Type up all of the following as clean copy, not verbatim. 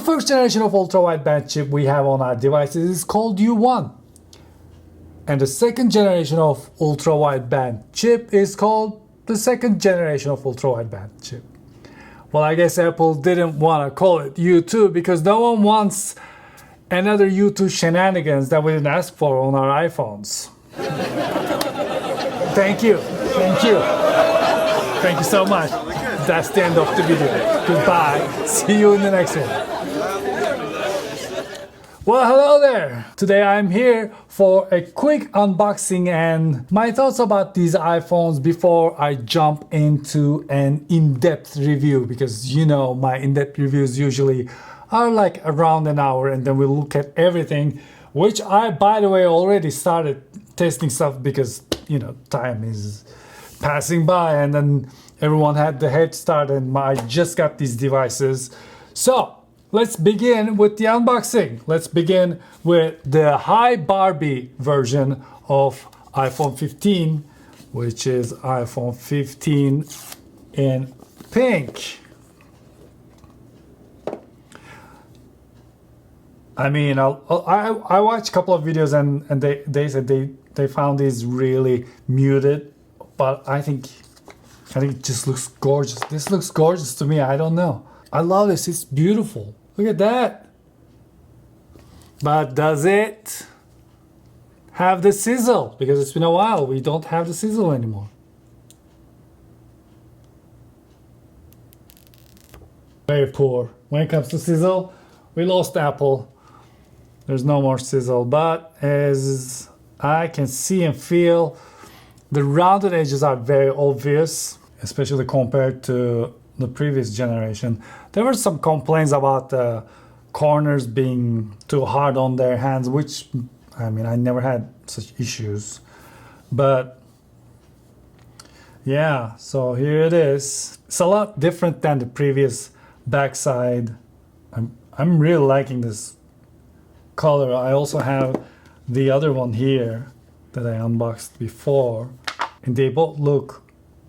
first generation of ultra-wideband chip we have on our devices is called U1. And the second generation of ultra-wideband chip is called the second generation of ultra-wideband chip. Well, I guess Apple didn't want to call it U2 because no one wants another U2 shenanigans that we didn't ask for on our iPhones. Thank you. Thank you. Thank you so much. That's the end of the video. Goodbye. See you in the next one. Well, hello there! Today I'm here for a quick unboxing and my thoughts about these iPhones before I jump into an in-depth review, because you know my in-depth reviews usually are like around an hour and then we look at everything, which I, by the way, already started testing stuff because, you know, time is passing by and then everyone had the head start and I just got these devices. So, let's begin with the unboxing. Let's begin with the high Barbie version of iPhone 15, which is iPhone 15 in pink. I mean, I watched a couple of videos and they said they found these really muted, but I think it just looks gorgeous. This looks gorgeous to me. I don't know. I love this. It's beautiful. Look at that. But does it have the sizzle? Because it's been a while. We don't have the sizzle anymore. Very poor. When it comes to sizzle, we lost Apple. There's no more sizzle. But as I can see and feel, the rounded edges are very obvious, especially compared to the previous generation. There were some complaints about the corners being too hard on their hands, which, I mean, I never had such issues. But yeah, so here it is. It's a lot different than the previous backside. I'm really liking this color. I also have the other one here that I unboxed before, and they both look,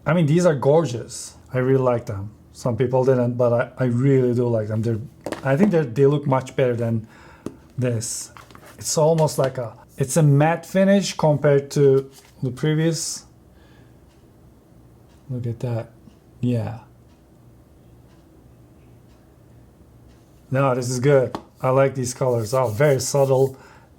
I mean, these are gorgeous. I really like them. Some people didn't, but I really do like them. I think they look much better than this. It's almost like it's a matte finish compared to the previous. Look at that. Yeah. No, this is good. I like these colors. Oh, very subtle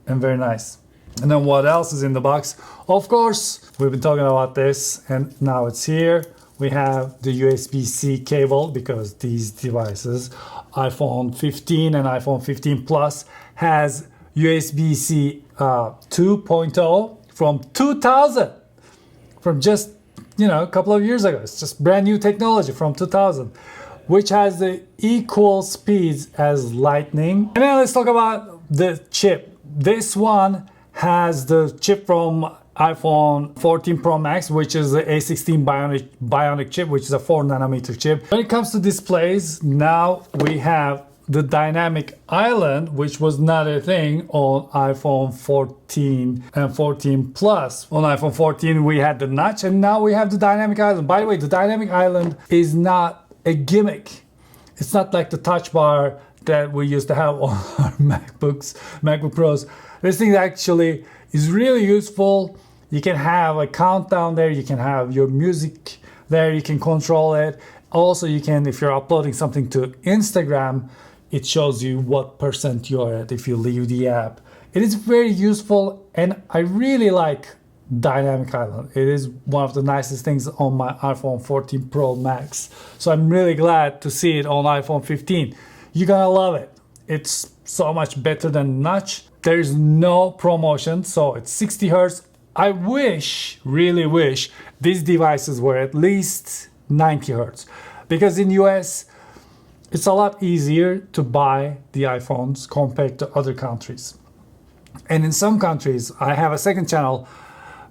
and very nice. And then what else is in the box? Of course, we've been talking about this and now it's here. We have the USB-C cable because these devices, iPhone 15 and iPhone 15 Plus, has USB-C 2.0 from 2000, from just, you know, a couple of years ago. It's just brand new technology from 2000, which has the equal speeds as Lightning. And then let's talk about the chip. This one has the chip from iPhone 14 Pro Max, which is the A16 Bionic chip, which is a 4nm chip. When it comes to displays, now we have the dynamic island, which was not a thing on iPhone 14 and 14 Plus. On iPhone 14, we had the notch, and now we have the dynamic island. By the way, the dynamic island is not a gimmick. It's not like the touch bar that we used to have on our MacBook Pros. This thing actually is really useful. You can have a countdown there, you can have your music there, you can control it. Also, you can, if you're uploading something to Instagram, it shows you what % you're at if you leave the app. It is very useful and I really like Dynamic Island. It is one of the nicest things on my iPhone 14 Pro Max. So I'm really glad to see it on iPhone 15. You're gonna love it. It's so much better than Notch. There's no promotion, so it's 60 Hz. I wish, really wish, these devices were at least 90 Hz. Because in US, it's a lot easier to buy the iPhones compared to other countries. And in some countries, I have a second channel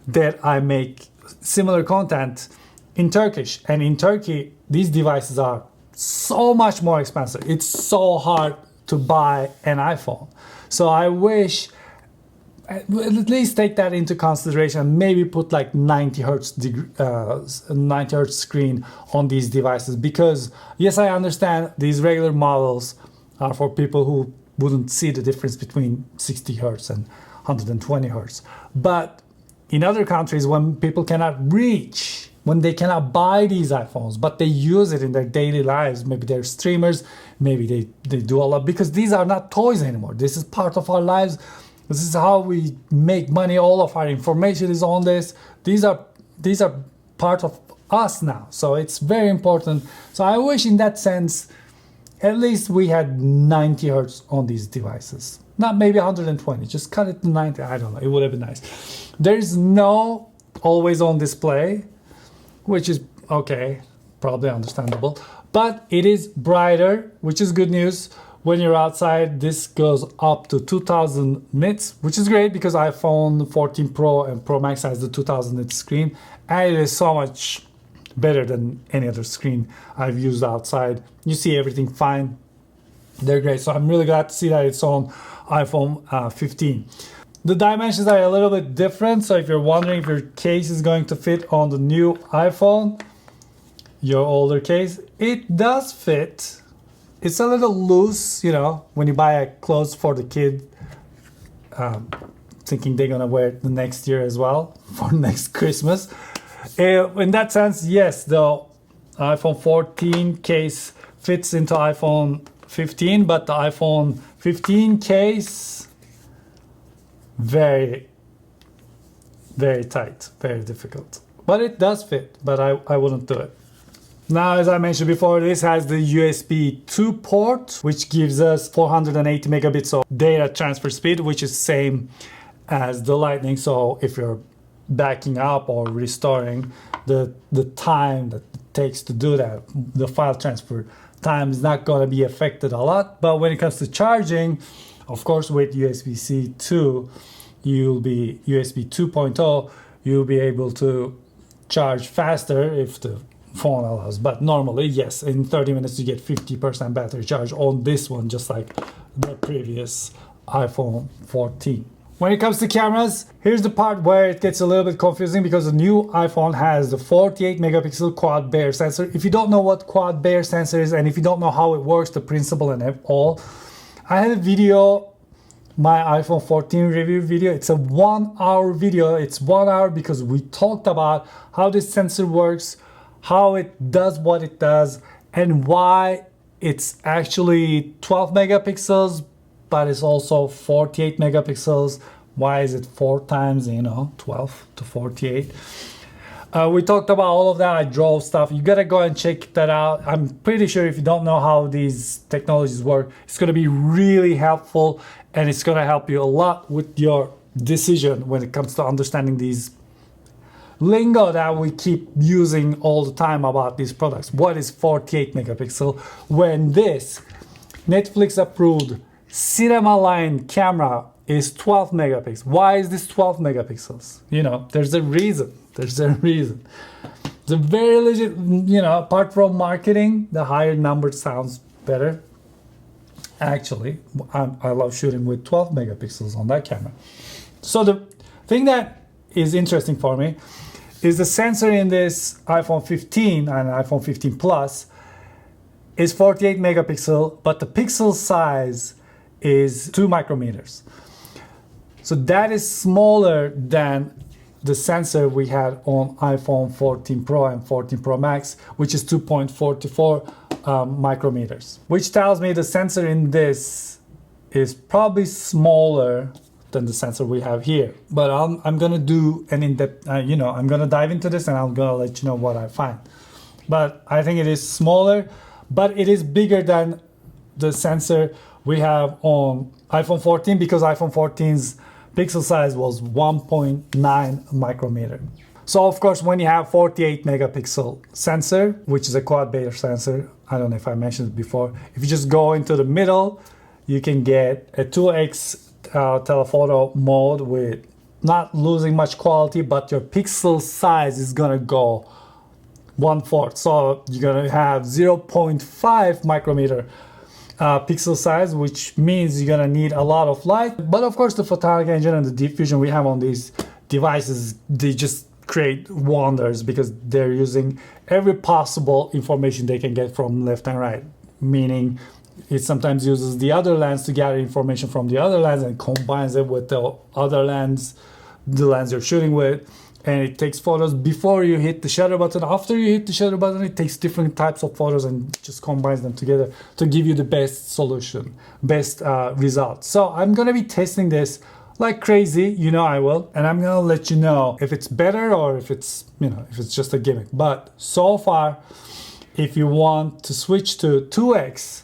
that I make similar content in Turkish. And in Turkey, these devices are so much more expensive. It's so hard to buy an iPhone. So I wish at least take that into consideration, maybe put like 90 Hertz screen on these devices, because yes, I understand these regular models are for people who wouldn't see the difference between 60 hertz and 120 hertz. But in other countries, when people cannot reach, when they cannot buy these iPhones, but they use it in their daily lives, maybe they're streamers, maybe they do a lot, because these are not toys anymore. This is part of our lives. This is how we make money. All of our information is on this. These are part of us now. So it's very important. So I wish in that sense, at least we had 90 hertz on these devices. Not maybe 120, just cut it to 90. I don't know, it would have been nice. There's no always on display, which is okay, probably understandable. But it is brighter, which is good news. When you're outside, this goes up to 2000 nits, which is great because iPhone 14 Pro and Pro Max has the 2000 nit screen, and it is so much better than any other screen I've used outside. You see everything fine. They're great. So I'm really glad to see that it's on iPhone 15. The dimensions are a little bit different. So if you're wondering if your case is going to fit on the new iPhone, your older case, it does fit. It's a little loose, you know, when you buy a clothes for the kid, thinking they're gonna wear it the next year as well, for next Christmas. In that sense, yes, the iPhone 14 case fits into iPhone 15, but the iPhone 15 case, very, very tight, very difficult. But it does fit, but I wouldn't do it. Now, as I mentioned before, this has the USB 2 port, which gives us 480 megabits of data transfer speed, which is same as the Lightning. So if you're backing up or restoring, the time that it takes to do that, the file transfer time is not going to be affected a lot. But when it comes to charging, of course, with USB-C 2, you'll be USB 2.0, you'll be able to charge faster if the phone allows. But normally, yes, in 30 minutes you get 50% battery charge on this one, just like the previous iPhone 14. When it comes to cameras, here's the part where it gets a little bit confusing because the new iPhone has the 48 megapixel quad Bayer sensor. If you don't know what quad Bayer sensor is, and if you don't know how it works, the principle and all, I had a video, my iPhone 14 review video. It's a 1 hour video. It's 1 hour because we talked about how this sensor works, how it does what it does, and why it's actually 12 megapixels, but it's also 48 megapixels. Why is it 4 times, 12 to 48? We talked about all of that. I drove stuff. You gotta go and check that out. I'm pretty sure if you don't know how these technologies work, it's gonna be really helpful, and it's gonna help you a lot with your decision when it comes to understanding these lingo that we keep using all the time about these products. What is 48 megapixel when this Netflix approved cinema line camera is 12 megapixels? Why is this 12 megapixels? There's a reason. There's a reason. It's a very legit, apart from marketing, the higher number sounds better. Actually, I love shooting with 12 megapixels on that camera. So the thing that is interesting for me is the sensor in this iPhone 15 and iPhone 15 Plus is 48 megapixel, but the pixel size is 2 micrometers. So that is smaller than the sensor we had on iPhone 14 Pro and 14 Pro Max, which is 2.44 micrometers, which tells me the sensor in this is probably smaller than the sensor we have here. But I'm gonna do an in-depth, I'm gonna dive into this and I'm gonna let you know what I find. But I think it is smaller, but it is bigger than the sensor we have on iPhone 14 because iPhone 14's pixel size was 1.9 micrometer. So of course, when you have 48 megapixel sensor, which is a quad Bayer sensor, I don't know if I mentioned it before, if you just go into the middle, you can get a 2x telephoto mode with not losing much quality, but your pixel size is gonna go 1/4. So you're gonna have 0.5 micrometer pixel size, which means you're gonna need a lot of light. But of course, the photonic engine and the deep fusion we have on these devices, they just create wonders because they're using every possible information they can get from left and right, meaning It sometimes uses the other lens to gather information from the other lens and combines it with the other lens, the lens you're shooting with, and it takes photos before you hit the shutter button. After you hit the shutter button, it takes different types of photos and just combines them together to give you the best solution, best result. So I'm gonna be testing this like crazy, you know I will, and I'm gonna let you know if it's better or if it's, you know, if it's just a gimmick. But so far, if you want to switch to 2x,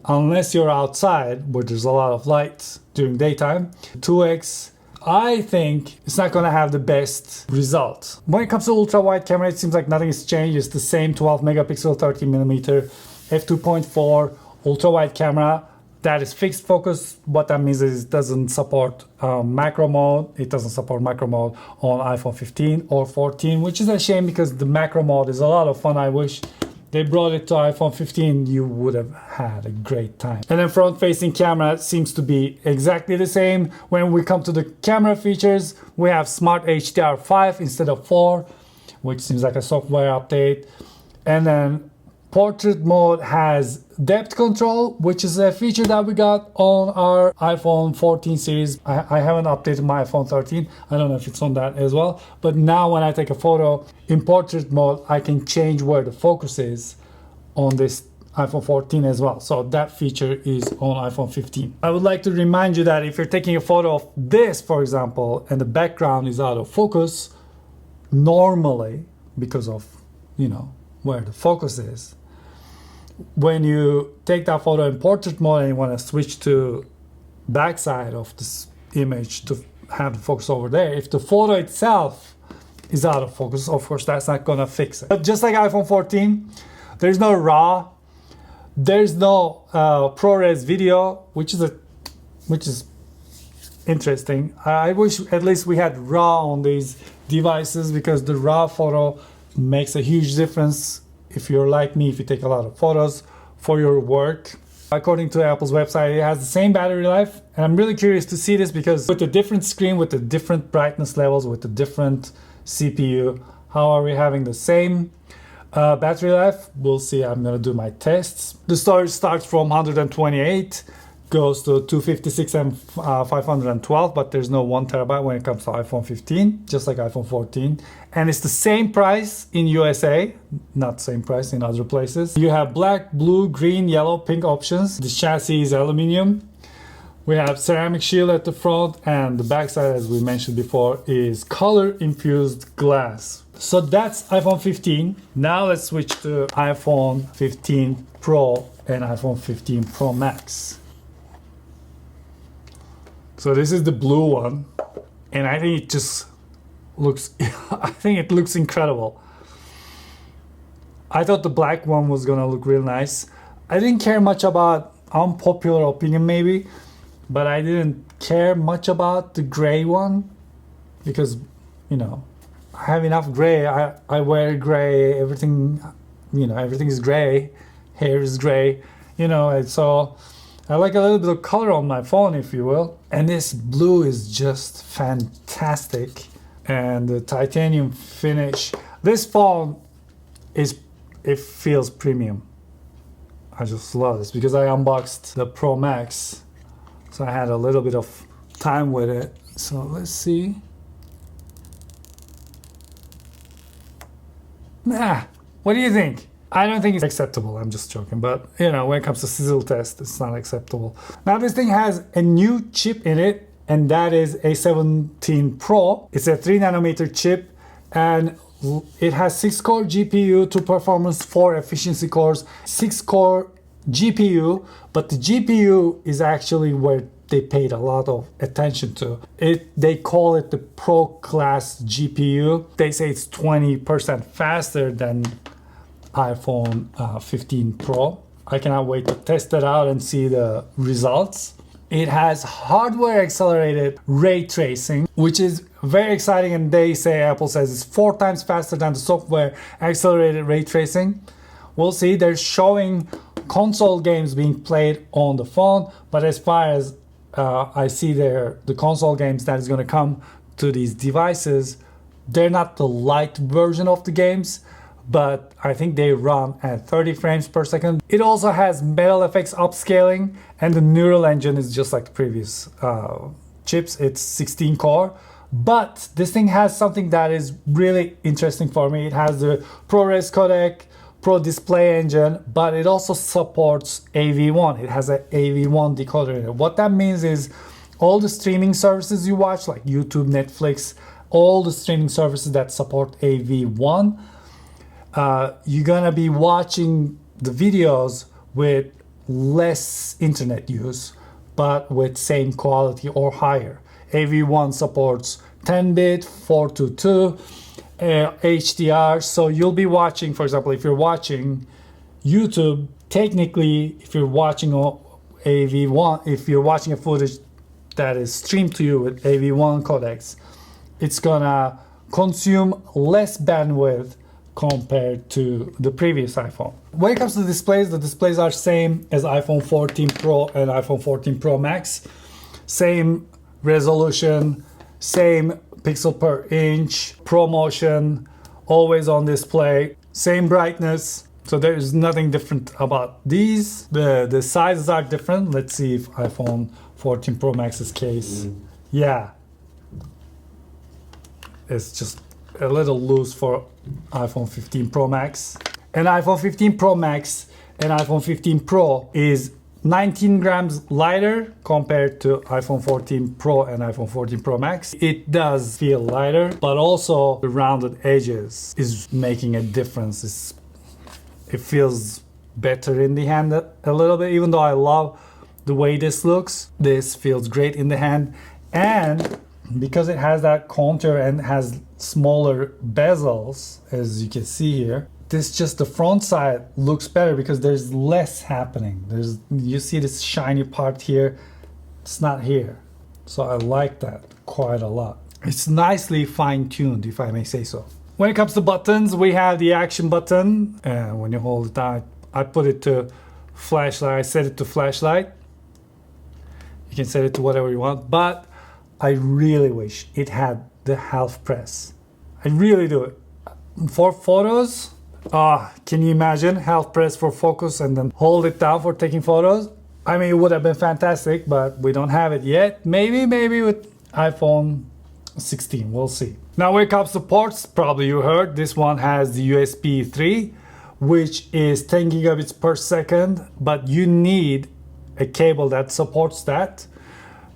unless you're outside where there's a lot of light during daytime, 2x, I think it's not gonna have the best result. When it comes to ultra wide camera, it seems like nothing has changed. It's the same 12 megapixel, 13mm, f2.4 ultra wide camera. That is fixed focus. What that means is it doesn't support macro mode. It doesn't support macro mode on iPhone 15 or 14, which is a shame because the macro mode is a lot of fun. I wish they brought it to iPhone 15. You would have had a great time. And then front-facing camera seems to be exactly the same. When we come to the camera features, we have Smart HDR5 instead of 4, which seems like a software update. And then portrait mode has depth control, which is a feature that we got on our iPhone 14 series. I haven't updated my iPhone 13. I don't know if it's on that as well. But now when I take a photo in portrait mode, I can change where the focus is on this iPhone 14 as well. So that feature is on iPhone 15. I would like to remind you that if you're taking a photo of this, for example, and the background is out of focus, normally, because of, you know, where the focus is, when you take that photo in portrait mode and you want to switch to backside of this image to have the focus over there, if the photo itself is out of focus, of course that's not gonna fix it. But just like iPhone 14, there's no RAW, there's no ProRes video, which is interesting. I wish at least we had RAW on these devices, because the RAW photo makes a huge difference. If you're like me, if you take a lot of photos for your work. According to Apple's website, it has the same battery life. And I'm really curious to see this, because with a different screen, with the different brightness levels, with the different CPU, how are we having the same battery life? We'll see. I'm gonna do my tests. The storage starts from 128, goes to 256 and 512, but there's no 1 terabyte when it comes to iPhone 15, just like iPhone 14. And it's the same price in USA, not same price in other places. You have black, blue, green, yellow, pink options. The chassis is aluminum. We have ceramic shield at the front, and the backside, as we mentioned before, is color infused glass. So that's iPhone 15. Now let's switch to iPhone 15 Pro and iPhone 15 Pro Max. So this is the blue one, and I think it just looks, I think it looks incredible. I thought the black one was gonna look real nice. I didn't care much about, unpopular opinion maybe, but I didn't care much about the gray one, because, you know, I have enough gray. I wear gray, everything, you know, everything is gray, hair is gray, you know, and so I like a little bit of color on my phone, if you will. And this blue is just fantastic. And the titanium finish. This phone is, it feels premium. I just love this, because I unboxed the Pro Max, so I had a little bit of time with it. So let's see. What do you think? I don't think it's acceptable, I'm just joking, but you know, when it comes to sizzle test, it's not acceptable. Now this thing has a new chip in it, and that is A17 Pro. It's a 3nm chip, and it has 6-core GPU, 2 performance, 4 efficiency cores, 6-core GPU, but the GPU is actually where they paid a lot of attention to. They call it the Pro class GPU. They say it's 20% faster than iPhone 15 Pro. I cannot wait to test that out and see the results. It has hardware accelerated ray tracing, which is very exciting, and they say, Apple says, it's 4 times faster than the software accelerated ray tracing. We'll see. They're showing console games being played on the phone, but as far as I see there, the console games that is going to come to these devices, they're not the light version of the games, but I think they run at 30 frames per second. It also has Metal FX upscaling, and the neural engine is just like the previous chips. It's 16 core, but this thing has something that is really interesting for me. It has the ProRes codec, Pro Display engine, but it also supports AV1. It has an AV1 decoder in it. What that means is all the streaming services you watch, like YouTube, Netflix, all the streaming services that support AV1, you're gonna be watching the videos with less internet use, but with same quality or higher. AV1 supports 10-bit, 422, HDR, so you'll be watching, for example, if you're watching YouTube, technically, if you're watching AV1, if you're watching a footage that is streamed to you with AV1 codecs, it's gonna consume less bandwidth compared to the previous iPhone. When it comes to the displays are same as iPhone 14 Pro and iPhone 14 Pro Max. Same resolution, same pixel per inch, ProMotion, always on display, same brightness. So there is nothing different about these. The sizes are different. Let's see if iPhone 14 Pro Max's case. Yeah. It's just a little loose for iPhone 15 Pro Max. And iPhone 15 Pro Max and iPhone 15 Pro is 19 grams lighter compared to iPhone 14 Pro and iPhone 14 Pro Max. It does feel lighter, but also the rounded edges is making a difference. It feels better in the hand a little bit, even though I love the way this looks. This feels great in the hand, and because it has that contour and has smaller bezels, as you can see here, the front side looks better because there's less happening. You see this shiny part here, it's not here. So I like that quite a lot. It's nicely fine-tuned, if I may say so. When it comes to buttons, we have the action button, and when you hold it down, I put it to flashlight. I set it to flashlight. You can set it to whatever you want, but I really wish it had the half press. I really do. For photos, can you imagine half press for focus and then hold it down for taking photos? I mean, it would have been fantastic, but we don't have it yet. Maybe with iPhone 16, we'll see. Now when it comes to ports, probably you heard, this one has the USB 3, which is 10 gigabits per second, but you need a cable that supports that.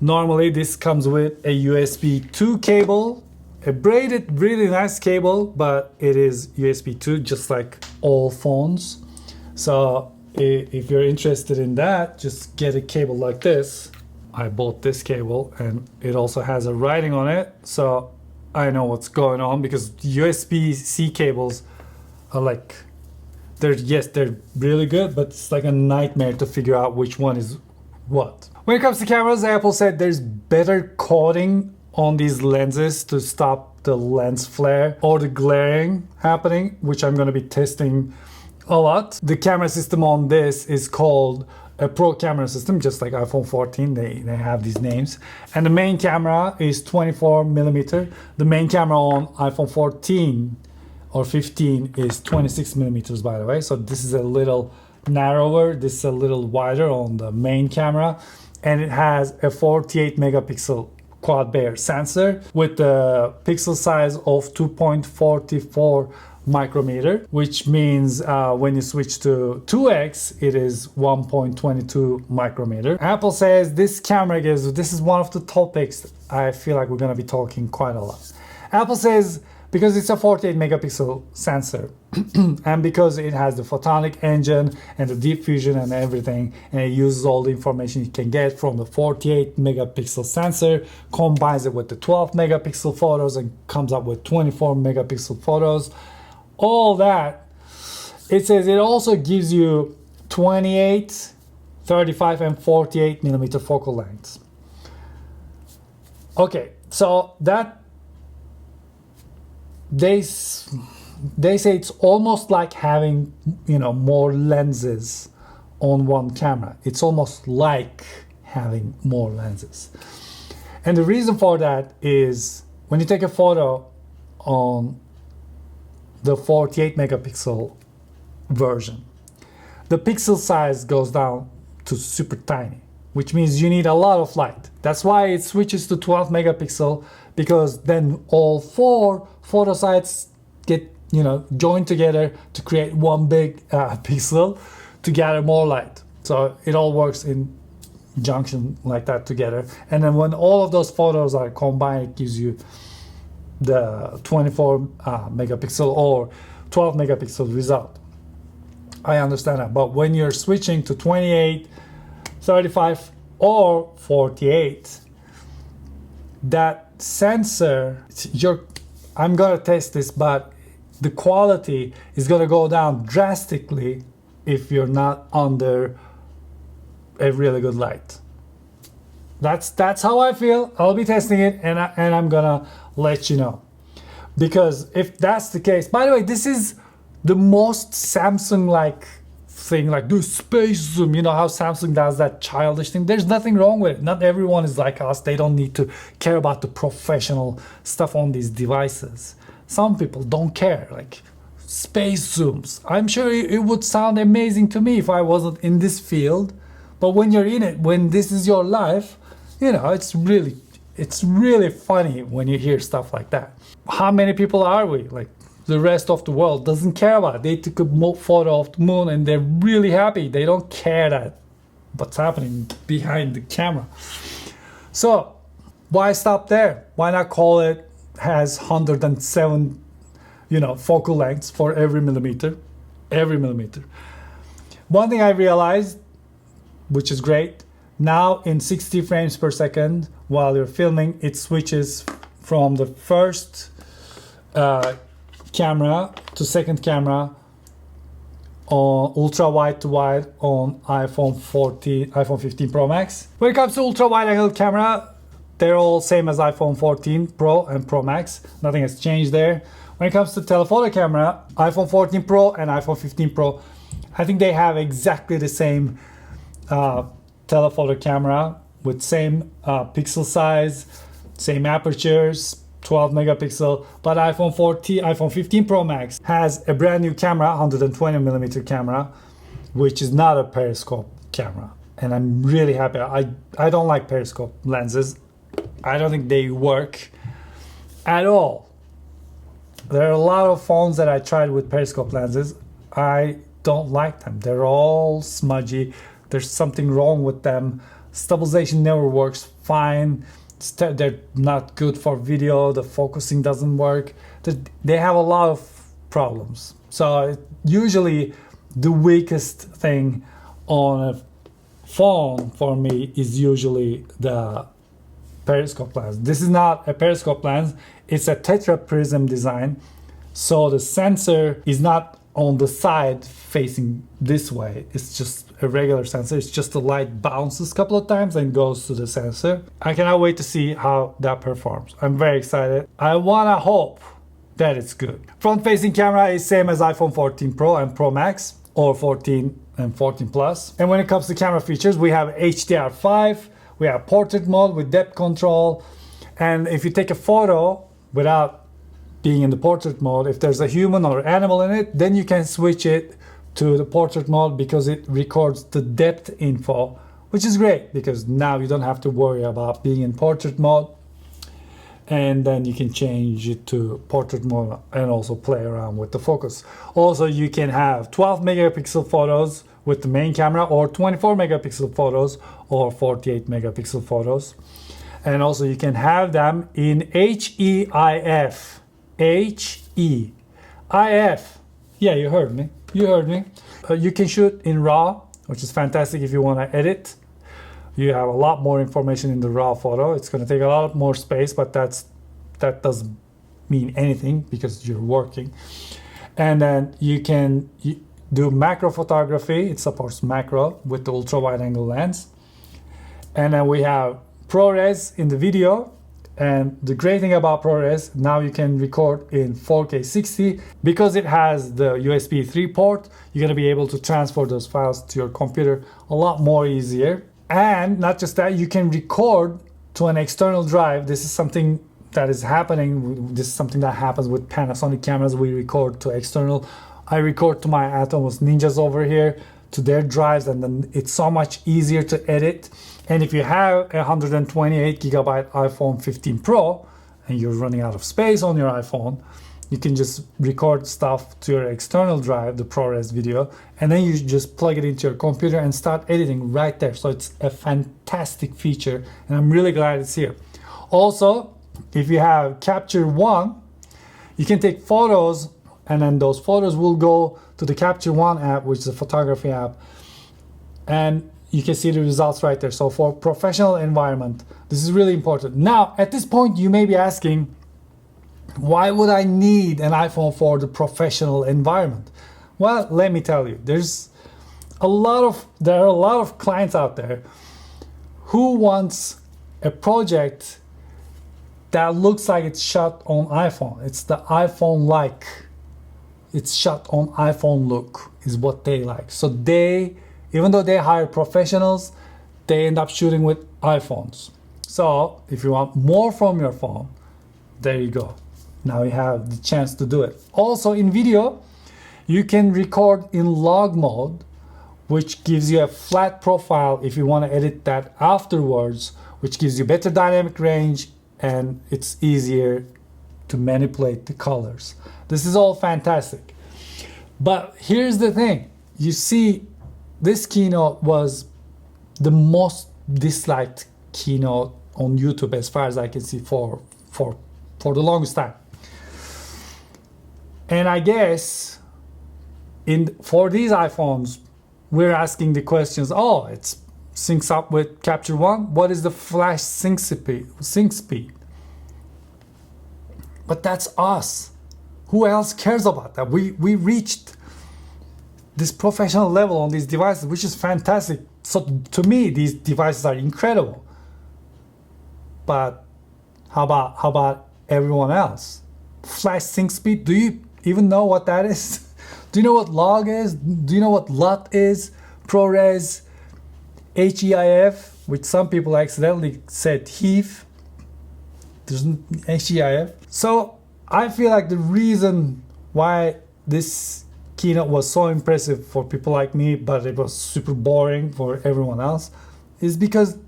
Normally this comes with a USB 2 cable, a braided, really nice cable, but it is USB 2, just like all phones. So if you're interested in that, just get a cable like this. I bought this cable and it also has a writing on it, so I know what's going on, because USB-C cables are like, they're really good, but it's like a nightmare to figure out which one is what. When it comes to cameras, Apple said there's better coating on these lenses to stop the lens flare or the glaring happening, which I'm going to be testing a lot. The camera system on this is called a Pro camera system, just like iPhone 14, they have these names. And the main camera is 24mm. The main camera on iPhone 14 or 15 is 26mm, by the way. So this is a little narrower, this is a little wider on the main camera. And it has a 48 megapixel quad Bayer sensor with a pixel size of 2.44 micrometer, which means when you switch to 2x, it is 1.22 micrometer. Apple says this camera this is one of the topics I feel like we're going to be talking quite a lot. Apple says because it's a 48 megapixel sensor and because it has the photonic engine and the deep fusion and everything, and it uses all the information you can get from the 48 megapixel sensor, combines it with the 12 megapixel photos and comes up with 24 megapixel photos. All that, it says it also gives you 28, 35 and 48 millimeter focal lengths. Okay, so that they say it's almost like having, more lenses on one camera. It's almost like having more lenses. And the reason for that is when you take a photo on the 48 megapixel version. The pixel size goes down to super tiny, which means you need a lot of light. That's why it switches to 12 megapixel, because then all 4 photo sites get, you know, joined together to create one big pixel to gather more light. So it all works in junction like that together. And then when all of those photos are combined, it gives you the 24 megapixel or 12 megapixel result. I understand that. But when you're switching to 28, 35 or 48, that sensor, I'm gonna test this, but the quality is gonna go down drastically if you're not under a really good light. That's how I feel. I'll be testing it, and I'm gonna let you know. Because if that's the case, by the way, this is the most Samsung-like thing, like do space zoom. You know how Samsung does that childish thing? There's nothing wrong with it. Not everyone is like us. They don't need to care about the professional stuff on these devices. Some people don't care, like space zooms. I'm sure it would sound amazing to me if I wasn't in this field. But when you're in it, when this is your life, you know, it's really funny when you hear stuff like that. How many people are we? Like, the rest of the world doesn't care about it. They took a photo of the moon and they're really happy. They don't care that what's happening behind the camera. So why stop there? Why not call it has 107, you know, focal lengths for every millimeter. One thing I realized, which is great, now in 60 frames per second while you're filming, it switches from the first camera to second camera on ultra wide to wide on iPhone 15 Pro Max. When it comes to ultra wide angle camera, they're all same as iPhone 14 Pro and Pro Max. Nothing has changed there. When it comes to telephoto camera, iPhone 14 Pro and iPhone 15 Pro, I think they have exactly the same telephoto camera with same pixel size, same apertures, 12 megapixel, but iPhone 15 Pro Max has a brand new camera, 120 millimeter camera, which is not a periscope camera. And I'm really happy. I don't like periscope lenses. I don't think they work at all. There are a lot of phones that I tried with periscope lenses. I don't like them. They're all smudgy. There's something wrong with them. Stabilization never works fine. They're not good for video. The focusing doesn't work. They have a lot of problems. So usually the weakest thing on a phone for me is usually the periscope lens. This is not a periscope lens. It's a tetraprism design. So the sensor is not on the side facing this way. It's just a regular sensor. It's just the light bounces a couple of times and goes to the sensor. I cannot wait to see how that performs. I'm very excited. I wanna hope that it's good. Front facing camera is same as iPhone 14 Pro and Pro Max, or 14 and 14 Plus. And when it comes to camera features, we have HDR5, we have portrait mode with depth control. And if you take a photo without being in the portrait mode, if there's a human or animal in it, then you can switch it to the portrait mode because it records the depth info, which is great because now you don't have to worry about being in portrait mode, and then you can change it to portrait mode and also play around with the focus. Also, you can have 12 megapixel photos with the main camera, or 24 megapixel photos, or 48 megapixel photos. And also you can have them in HEIF. HEIF. Yeah, you heard me. You can shoot in RAW, which is fantastic if you want to edit. You have a lot more information in the RAW photo. It's going to take a lot more space, but that doesn't mean anything because you're working. And then you can do macro photography. It supports macro with the ultra wide angle lens. And then we have ProRes in the video. And the great thing about ProRes, now you can record in 4K 60. Because it has the USB 3 port, you're going to be able to transfer those files to your computer a lot more easier. And not just that, you can record to an external drive. This is something that is happening. This is something that happens with Panasonic cameras. We record to external. I record to my Atomos Ninjas over here, to their drives, and then it's so much easier to edit. And if you have a 128 gigabyte iPhone 15 Pro and you're running out of space on your iPhone, you can just record stuff to your external drive, the ProRes video, and then you just plug it into your computer and start editing right there. So it's a fantastic feature, and I'm really glad it's here. Also, if you have Capture One, you can take photos, and then those photos will go to the Capture One app, which is a photography app, and you can see the results right there. So for professional environment, this is really important. Now, at this point, you may be asking, why would I need an iPhone for the professional environment? Well, let me tell you, there are a lot of clients out there who wants a project that looks like it's shot on iPhone. It's the iPhone-like. It's shot on iPhone look is what they like. So they, even though they hire professionals, they end up shooting with iPhones. So if you want more from your phone, there you go. Now you have the chance to do it. Also in video, you can record in log mode, which gives you a flat profile if you want to edit that afterwards, which gives you better dynamic range, and it's easier to manipulate the colors. This is all fantastic. But here's the thing. You see, this keynote was the most disliked keynote on YouTube as far as I can see for the longest time. And I guess for these iPhones, we're asking the questions, oh, it syncs up with Capture One. What is the flash sync speed? But that's us. Who else cares about that? We reached this professional level on these devices, which is fantastic. So to me, these devices are incredible. But how about everyone else? Flash sync speed, do you even know what that is? Do you know what log is? Do you know what LUT is? ProRes, HEIF, which some people accidentally said HEIF. There's HEIF. So I feel like the reason why this keynote was so impressive for people like me, but it was super boring for everyone else, is because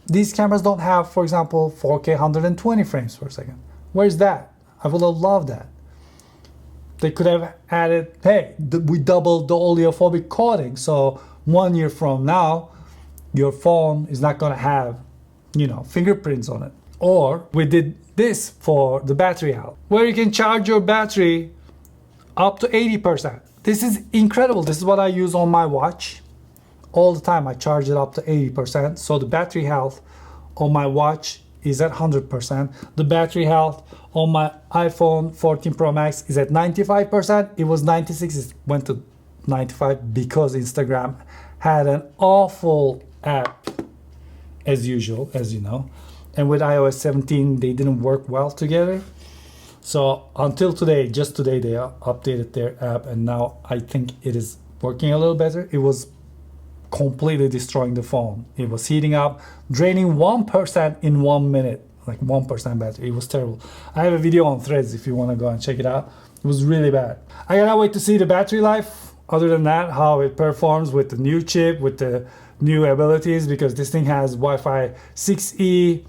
these cameras don't have, for example, 4K 120 frames per second. Where's that? I would have loved that. They could have added, hey, we doubled the oleophobic coating, so 1 year from now, your phone is not gonna have, fingerprints on it. Or we did this for the battery health, where you can charge your battery up to 80%. This is incredible. This is what I use on my watch all the time. I charge it up to 80%. So the battery health on my watch is at 100%. The battery health on my iPhone 14 Pro Max is at 95%. It was 96, it went to 95 because Instagram had an awful app as usual, as you know. And with iOS 17, they didn't work well together. So until today, just today, they updated their app, and now I think it is working a little better. It was completely destroying the phone. It was heating up, draining 1% in 1 minute, like 1% battery. It was terrible. I have a video on Threads if you want to go and check it out. It was really bad. I cannot wait to see the battery life. Other than that, how it performs with the new chip, with the new abilities, because this thing has Wi-Fi 6E,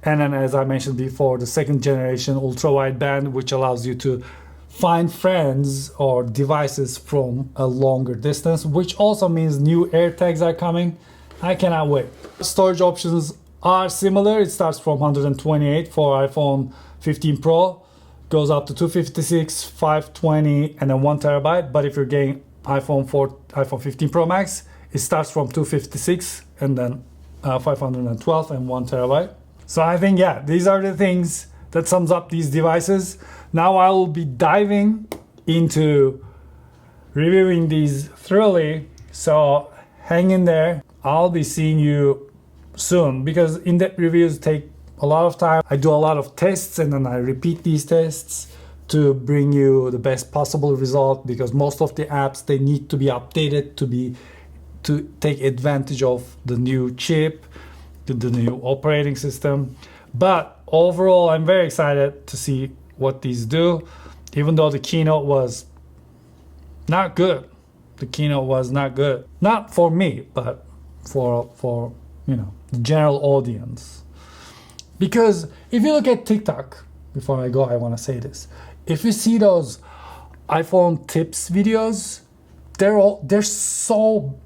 and then, as I mentioned before, the second generation ultra wideband, which allows you to find friends or devices from a longer distance, which also means new AirTags are coming. I cannot wait. Storage options are similar. It starts from 128 for iPhone 15 Pro, goes up to 256, 520, and then 1 terabyte. But if you're getting iPhone 15 Pro Max, it starts from 256 and then 512 and 1 terabyte. So I think, yeah, these are the things that sums up these devices. Now I will be diving into reviewing these thoroughly. So hang in there. I'll be seeing you soon, because in-depth reviews take a lot of time. I do a lot of tests and then I repeat these tests to bring you the best possible result, because most of the apps, they need to be updated to take advantage of the new chip, the new operating system. But overall, I'm very excited to see what these do, even though the keynote was not good. The keynote was not good. Not for me, but for you know, the general audience. Because if you look at TikTok, before I go, I want to say this. If you see those iPhone tips videos, they're so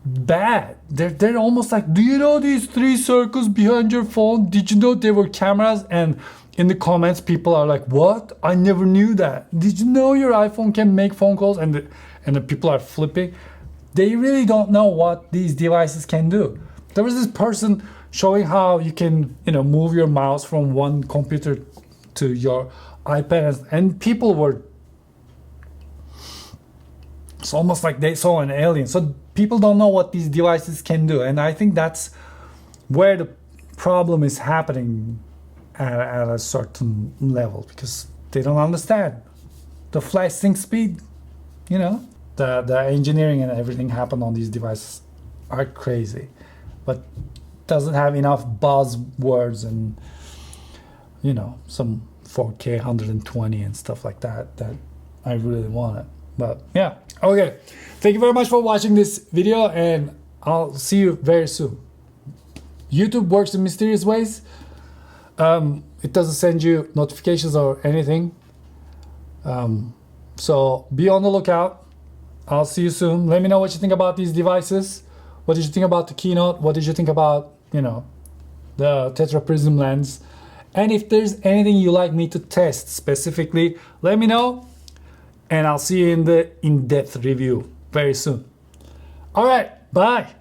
bad. They're almost like, do you know these 3 circles behind your phone? Did you know they were cameras? And in the comments, people are like, what? I never knew that. Did you know your iPhone can make phone calls? And the people are flipping. They really don't know what these devices can do. There was this person showing how you can, you know, move your mouse from one computer to your iPad, and people were, it's almost like they saw an alien. So people don't know what these devices can do, and I think that's where the problem is happening at a certain level, because they don't understand the flash sync speed, you know, the engineering and everything happened on these devices are crazy, but doesn't have enough buzzwords and, you know, some 4K 120 and stuff like that I really wanted. But yeah, okay, thank you very much for watching this video, and I'll see you very soon. YouTube works in mysterious ways. It doesn't send you notifications or anything, so be on the lookout. I'll see you soon. Let me know what you think about these devices. What did you think about the keynote? What did you think about, you know, the tetraprism lens? And if there's anything you like me to test specifically, let me know, and I'll see you in the in-depth review very soon. All right, bye.